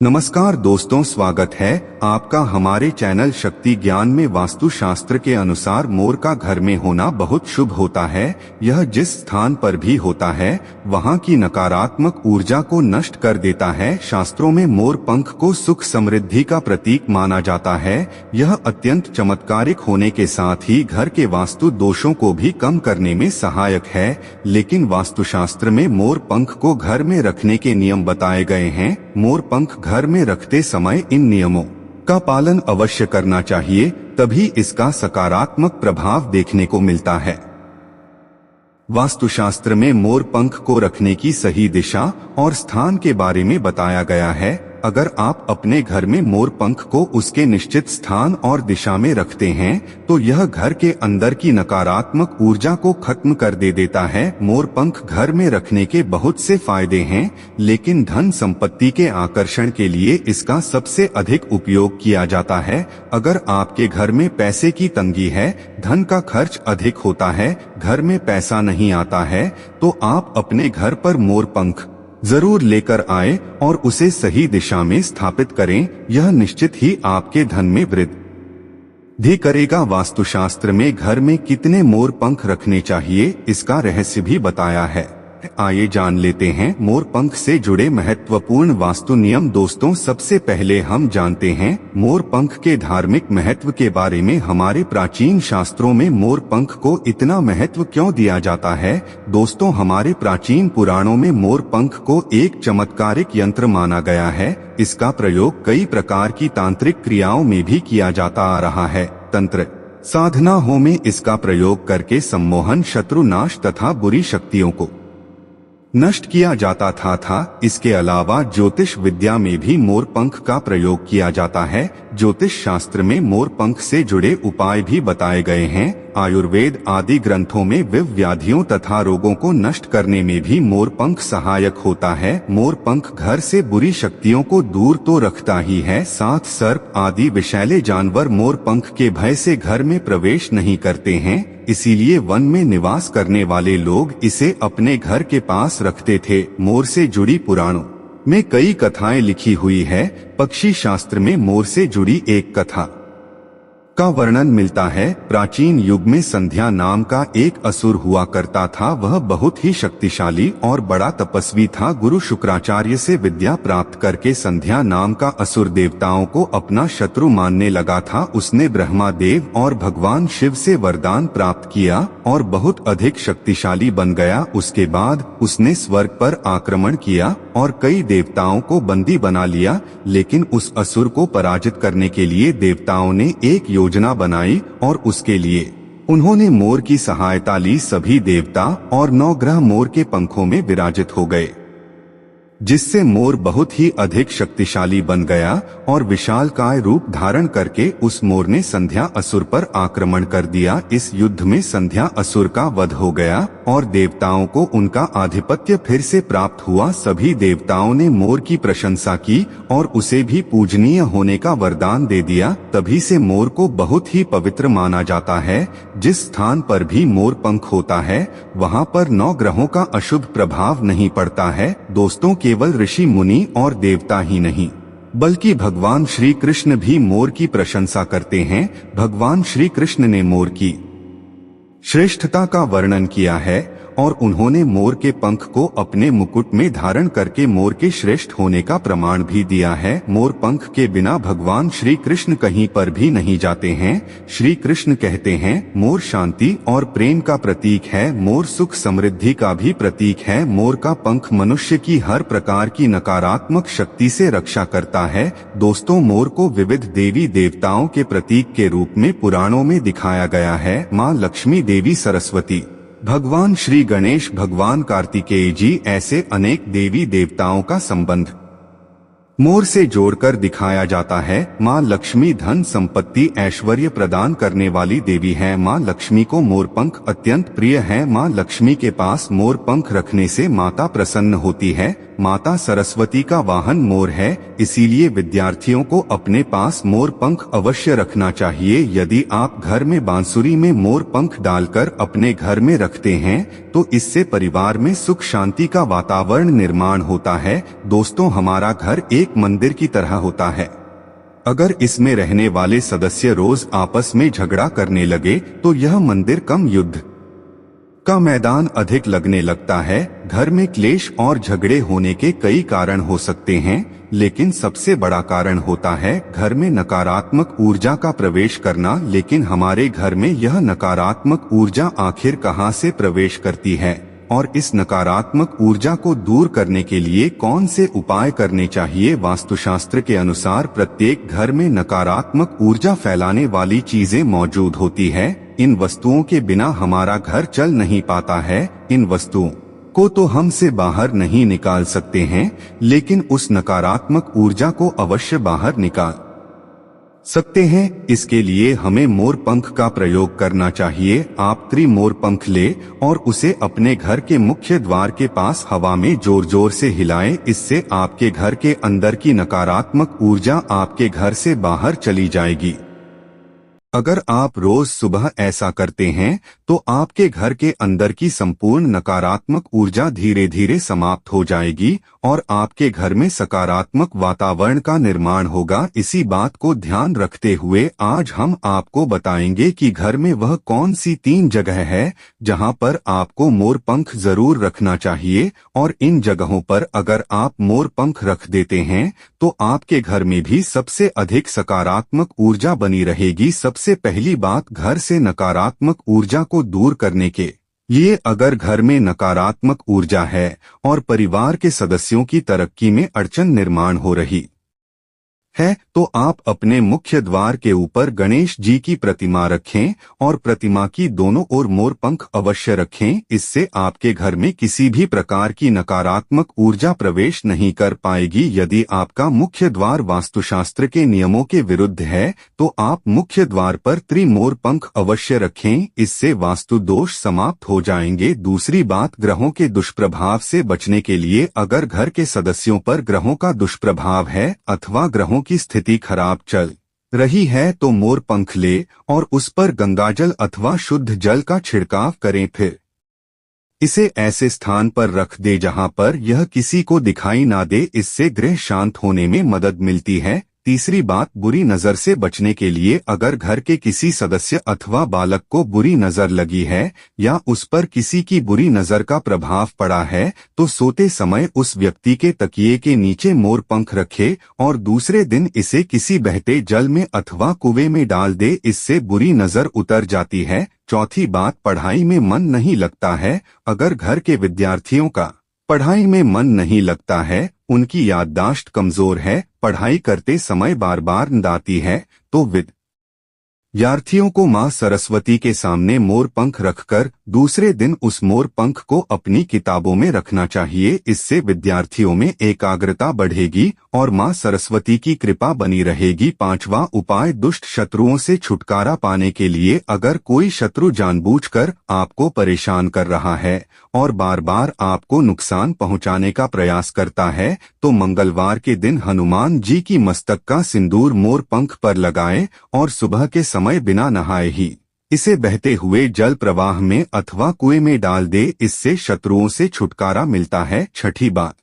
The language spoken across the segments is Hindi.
नमस्कार दोस्तों, स्वागत है आपका हमारे चैनल शक्ति ज्ञान में। वास्तुशास्त्र के अनुसार मोर का घर में होना बहुत शुभ होता है। यह जिस स्थान पर भी होता है वहां की नकारात्मक ऊर्जा को नष्ट कर देता है। शास्त्रों में मोर पंख को सुख समृद्धि का प्रतीक माना जाता है। यह अत्यंत चमत्कारिक होने के साथ ही घर के वास्तु दोषों को भी कम करने में सहायक है। लेकिन वास्तुशास्त्र में मोर पंख को घर में रखने के नियम बताए गए हैं। मोर पंख घर में रखते समय इन नियमों का पालन अवश्य करना चाहिए, तभी इसका सकारात्मक प्रभाव देखने को मिलता है। वास्तुशास्त्र में मोर पंख को रखने की सही दिशा और स्थान के बारे में बताया गया है। अगर आप अपने घर में मोर पंख को उसके निश्चित स्थान और दिशा में रखते हैं तो यह घर के अंदर की नकारात्मक ऊर्जा को खत्म कर देता है। मोर पंख घर में रखने के बहुत से फायदे हैं, लेकिन धन संपत्ति के आकर्षण के लिए इसका सबसे अधिक उपयोग किया जाता है। अगर आपके घर में पैसे की तंगी है, धन का खर्च अधिक होता है, घर में पैसा नहीं आता है, तो आप अपने घर पर मोर पंख जरूर लेकर आए और उसे सही दिशा में स्थापित करें। यह निश्चित ही आपके धन में वृद्धि करेगा। वास्तुशास्त्र में घर में कितने मोर पंख रखने चाहिए, इसका रहस्य भी बताया है। आइए जान लेते हैं मोर पंख से जुड़े महत्वपूर्ण वास्तु नियम। दोस्तों, सबसे पहले हम जानते हैं मोर पंख के धार्मिक महत्व के बारे में। हमारे प्राचीन शास्त्रों में मोर पंख को इतना महत्व क्यों दिया जाता है? दोस्तों, हमारे प्राचीन पुराणों में मोर पंख को एक चमत्कारिक यंत्र माना गया है। इसका प्रयोग कई प्रकार की तांत्रिक क्रियाओं में भी किया जाता आ रहा है। तंत्र साधनाओं में इसका प्रयोग करके सम्मोहन, शत्रुनाश तथा बुरी शक्तियों को नष्ट किया जाता था। इसके अलावा ज्योतिष विद्या में भी मोर पंख का प्रयोग किया जाता है। ज्योतिष शास्त्र में मोर पंख से जुड़े उपाय भी बताए गए हैं। आयुर्वेद आदि ग्रंथों में विविध व्याधियों तथा रोगों को नष्ट करने में भी मोर पंख सहायक होता है। मोर पंख घर से बुरी शक्तियों को दूर तो रखता ही है, साथ सर्प आदि विषैले जानवर मोर पंख के भय से घर में प्रवेश नहीं करते हैं। इसीलिए वन में निवास करने वाले लोग इसे अपने घर के पास रखते थे। मोर से जुड़ी पुराणों में कई कथाएं लिखी हुई है। पक्षी शास्त्र में मोर से जुड़ी एक कथा का वर्णन मिलता है। प्राचीन युग में संध्या नाम का एक असुर हुआ करता था। वह बहुत ही शक्तिशाली और बड़ा तपस्वी था। गुरु शुक्राचार्य से विद्या प्राप्त करके संध्या नाम का असुर देवताओं को अपना शत्रु मानने लगा था। उसने ब्रह्मा देव और भगवान शिव से वरदान प्राप्त किया और बहुत अधिक शक्तिशाली बन गया। उसके बाद उसने स्वर्ग पर आक्रमण किया और कई देवताओं को बंदी बना लिया। लेकिन उस असुर को पराजित करने के लिए देवताओं ने एक योजना बनाई और उसके लिए उन्होंने मोर की सहायता ली। सभी देवता और 9 ग्रह मोर के पंखों में विराजित हो गए, जिससे मोर बहुत ही अधिक शक्तिशाली बन गया और विशालकाय रूप धारण करके उस मोर ने संध्या असुर पर आक्रमण कर दिया। इस युद्ध में संध्या असुर का वध हो गया और देवताओं को उनका आधिपत्य फिर से प्राप्त हुआ। सभी देवताओं ने मोर की प्रशंसा की और उसे भी पूजनीय होने का वरदान दे दिया। तभी से मोर को बहुत ही पवित्र माना जाता है। जिस स्थान पर भी मोर पंख होता है वहां पर 9 ग्रहों का अशुभ प्रभाव नहीं पड़ता है। दोस्तों, केवल ऋषि मुनि और देवता ही नहीं बल्कि भगवान श्री कृष्ण भी मोर की प्रशंसा करते हैं। भगवान श्री कृष्ण ने मोर की श्रेष्ठता का वर्णन किया है और उन्होंने मोर के पंख को अपने मुकुट में धारण करके मोर के श्रेष्ठ होने का प्रमाण भी दिया है। मोर पंख के बिना भगवान श्री कृष्ण कहीं पर भी नहीं जाते हैं। श्री कृष्ण कहते हैं मोर शांति और प्रेम का प्रतीक है, मोर सुख समृद्धि का भी प्रतीक है। मोर का पंख मनुष्य की हर प्रकार की नकारात्मक शक्ति से रक्षा करता है। दोस्तों, मोर को विविध देवी देवताओं के प्रतीक के रूप में पुराणों में दिखाया गया है। माँ लक्ष्मी, देवी सरस्वती, भगवान श्री गणेश, भगवान कार्तिकेय जी, ऐसे अनेक देवी देवताओं का संबंध मोर से जोड़कर दिखाया जाता है। माँ लक्ष्मी धन संपत्ति ऐश्वर्य प्रदान करने वाली देवी है। माँ लक्ष्मी को मोर पंख अत्यंत प्रिय है। माँ लक्ष्मी के पास मोर पंख रखने से माता प्रसन्न होती है। माता सरस्वती का वाहन मोर है, इसीलिए विद्यार्थियों को अपने पास मोर पंख अवश्य रखना चाहिए। यदि आप घर में बांसुरी में मोर पंख डालकर अपने घर में रखते हैं तो इससे परिवार में सुख शांति का वातावरण निर्माण होता है। दोस्तों, हमारा घर एक मंदिर की तरह होता है। अगर इसमें रहने वाले सदस्य रोज आपस में झगड़ा करने लगे तो यह मंदिर कम युद्ध का मैदान अधिक लगने लगता है। घर में क्लेश और झगड़े होने के कई कारण हो सकते हैं, लेकिन सबसे बड़ा कारण होता है घर में नकारात्मक ऊर्जा का प्रवेश करना। लेकिन हमारे घर में यह नकारात्मक ऊर्जा आखिर कहां से प्रवेश करती है और इस नकारात्मक ऊर्जा को दूर करने के लिए कौन से उपाय करने चाहिए? वास्तुशास्त्र के अनुसार प्रत्येक घर में नकारात्मक ऊर्जा फैलाने वाली चीजें मौजूद होती है। इन वस्तुओं के बिना हमारा घर चल नहीं पाता है। इन वस्तुओं को तो हम से बाहर नहीं निकाल सकते हैं, लेकिन उस नकारात्मक ऊर्जा को अवश्य बाहर निकाल सकते हैं। इसके लिए हमें मोर पंख का प्रयोग करना चाहिए। आप मोर पंख ले और उसे अपने घर के मुख्य द्वार के पास हवा में जोर जोर से हिलाएं। इससे आपके घर के अंदर की नकारात्मक ऊर्जा आपके घर से बाहर चली जाएगी। अगर आप रोज सुबह ऐसा करते हैं तो आपके घर के अंदर की संपूर्ण नकारात्मक ऊर्जा धीरे धीरे समाप्त हो जाएगी और आपके घर में सकारात्मक वातावरण का निर्माण होगा। इसी बात को ध्यान रखते हुए आज हम आपको बताएंगे कि घर में वह कौन सी 3 जगह है जहां पर आपको मोर पंख जरूर रखना चाहिए, और इन जगहों पर अगर आप मोर पंख रख देते हैं तो आपके घर में भी सबसे अधिक सकारात्मक ऊर्जा बनी रहेगी। सबसे पहली बात, घर से नकारात्मक ऊर्जा को दूर करने के लिए अगर घर में नकारात्मक ऊर्जा है और परिवार के सदस्यों की तरक्की में अड़चन निर्माण हो रही है तो आप अपने मुख्य द्वार के ऊपर गणेश जी की प्रतिमा रखें और प्रतिमा की दोनों ओर मोर पंख अवश्य रखें। इससे आपके घर में किसी भी प्रकार की नकारात्मक ऊर्जा प्रवेश नहीं कर पाएगी। यदि आपका मुख्य द्वार वास्तुशास्त्र के नियमों के विरुद्ध है तो आप मुख्य द्वार पर मोर पंख अवश्य रखें। इससे वास्तु दोष समाप्त हो जाएंगे। दूसरी बात, ग्रहों के दुष्प्रभाव से बचने के लिए अगर घर के सदस्यों पर ग्रहों का दुष्प्रभाव है अथवा ग्रहों की स्थिति खराब चल रही है तो मोर पंख ले और उस पर गंगाजल अथवा शुद्ध जल का छिड़काव करें। फिर इसे ऐसे स्थान पर रख दे जहां पर यह किसी को दिखाई ना दे। इससे गृह शांत होने में मदद मिलती है। तीसरी बात, बुरी नजर से बचने के लिए अगर घर के किसी सदस्य अथवा बालक को बुरी नजर लगी है या उस पर किसी की बुरी नजर का प्रभाव पड़ा है तो सोते समय उस व्यक्ति के तकिए के नीचे मोर पंख रखे और दूसरे दिन इसे किसी बहते जल में अथवा कुएं में डाल दे। इससे बुरी नजर उतर जाती है। चौथी बात, पढ़ाई में मन नहीं लगता है। अगर घर के विद्यार्थियों का पढ़ाई में मन नहीं लगता है, उनकी याददाश्त कमजोर है, पढ़ाई करते समय बार बार नींद आती है तो विद्यार्थियों को मां सरस्वती के सामने मोर पंख रखकर दूसरे दिन उस मोर पंख को अपनी किताबों में रखना चाहिए। इससे विद्यार्थियों में एकाग्रता बढ़ेगी और मां सरस्वती की कृपा बनी रहेगी। 5वां उपाय, दुष्ट शत्रुओं से छुटकारा पाने के लिए अगर कोई शत्रु जानबूझकर आपको परेशान कर रहा है और बार बार आपको नुकसान पहुंचाने का प्रयास करता है तो मंगलवार के दिन हनुमान जी की मस्तक का सिंदूर मोर पंख पर लगाएं और सुबह के समय बिना नहाए ही इसे बहते हुए जल प्रवाह में अथवा कुएं में डाल दे। इससे शत्रुओं से छुटकारा मिलता है। छठी बात,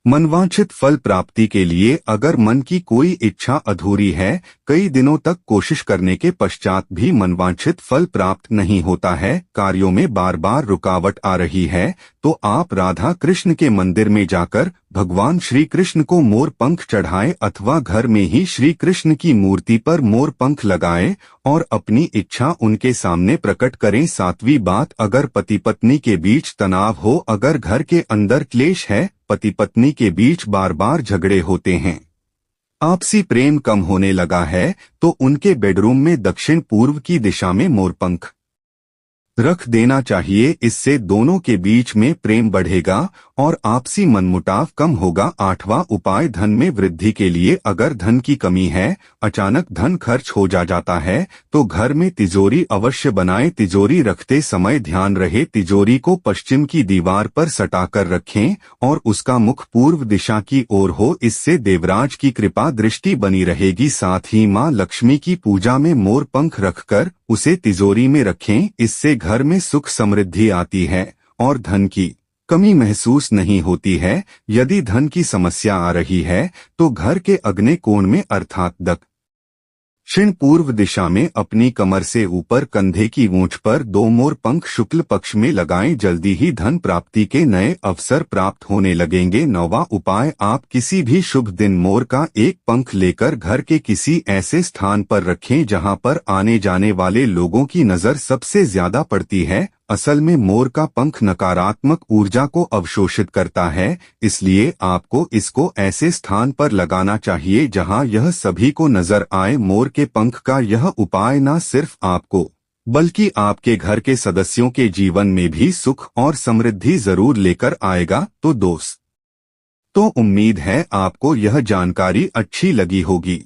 मनवांछित फल प्राप्ति के लिए अगर मन की कोई इच्छा अधूरी है, कई दिनों तक कोशिश करने के पश्चात भी मनवांछित फल प्राप्त नहीं होता है, कार्यों में बार बार रुकावट आ रही है, तो आप राधा कृष्ण के मंदिर में जाकर भगवान श्री कृष्ण को मोर पंख चढ़ाएं अथवा घर में ही श्री कृष्ण की मूर्ति पर मोर पंख लगाएं और अपनी इच्छा उनके सामने प्रकट करें। 7वीं बात, अगर पति पत्नी के बीच तनाव हो, अगर घर के अंदर क्लेश है, पति पत्नी के बीच बार बार झगड़े होते हैं, आपसी प्रेम कम होने लगा है, तो उनके बेडरूम में दक्षिण पूर्व की दिशा में मोर पंख रख देना चाहिए। इससे दोनों के बीच में प्रेम बढ़ेगा और आपसी मनमुटाव कम होगा। 8वां उपाय धन में वृद्धि के लिए। अगर धन की कमी है, अचानक धन खर्च हो जाता है, तो घर में तिजोरी अवश्य बनाएं। तिजोरी रखते समय ध्यान रहे तिजोरी को पश्चिम की दीवार पर सटाकर रखें और उसका मुख पूर्व दिशा की ओर हो। इससे देवराज की कृपा दृष्टि बनी रहेगी। साथ ही मां लक्ष्मी की पूजा में मोर पंख रखकर उसे तिजोरी में रखें। इससे घर में सुख समृद्धि आती है और धन की कमी महसूस नहीं होती है। यदि धन की समस्या आ रही है तो घर के अग्नि कोण में अर्थात दक्षिण पूर्व दिशा में अपनी कमर से ऊपर कंधे की मूंछ पर 2 मोर पंख शुक्ल पक्ष में लगाएं। जल्दी ही धन प्राप्ति के नए अवसर प्राप्त होने लगेंगे। 9वां उपाय आप किसी भी शुभ दिन मोर का एक पंख लेकर घर के किसी ऐसे स्थान पर रखें जहां पर आने जाने वाले लोगों की नजर सबसे ज्यादा पड़ती है। असल में मोर का पंख नकारात्मक ऊर्जा को अवशोषित करता है, इसलिए आपको इसको ऐसे स्थान पर लगाना चाहिए जहां यह सभी को नजर आए। मोर के पंख का यह उपाय न सिर्फ आपको बल्कि आपके घर के सदस्यों के जीवन में भी सुख और समृद्धि जरूर लेकर आएगा। तो दोस्तों, उम्मीद है आपको यह जानकारी अच्छी लगी होगी।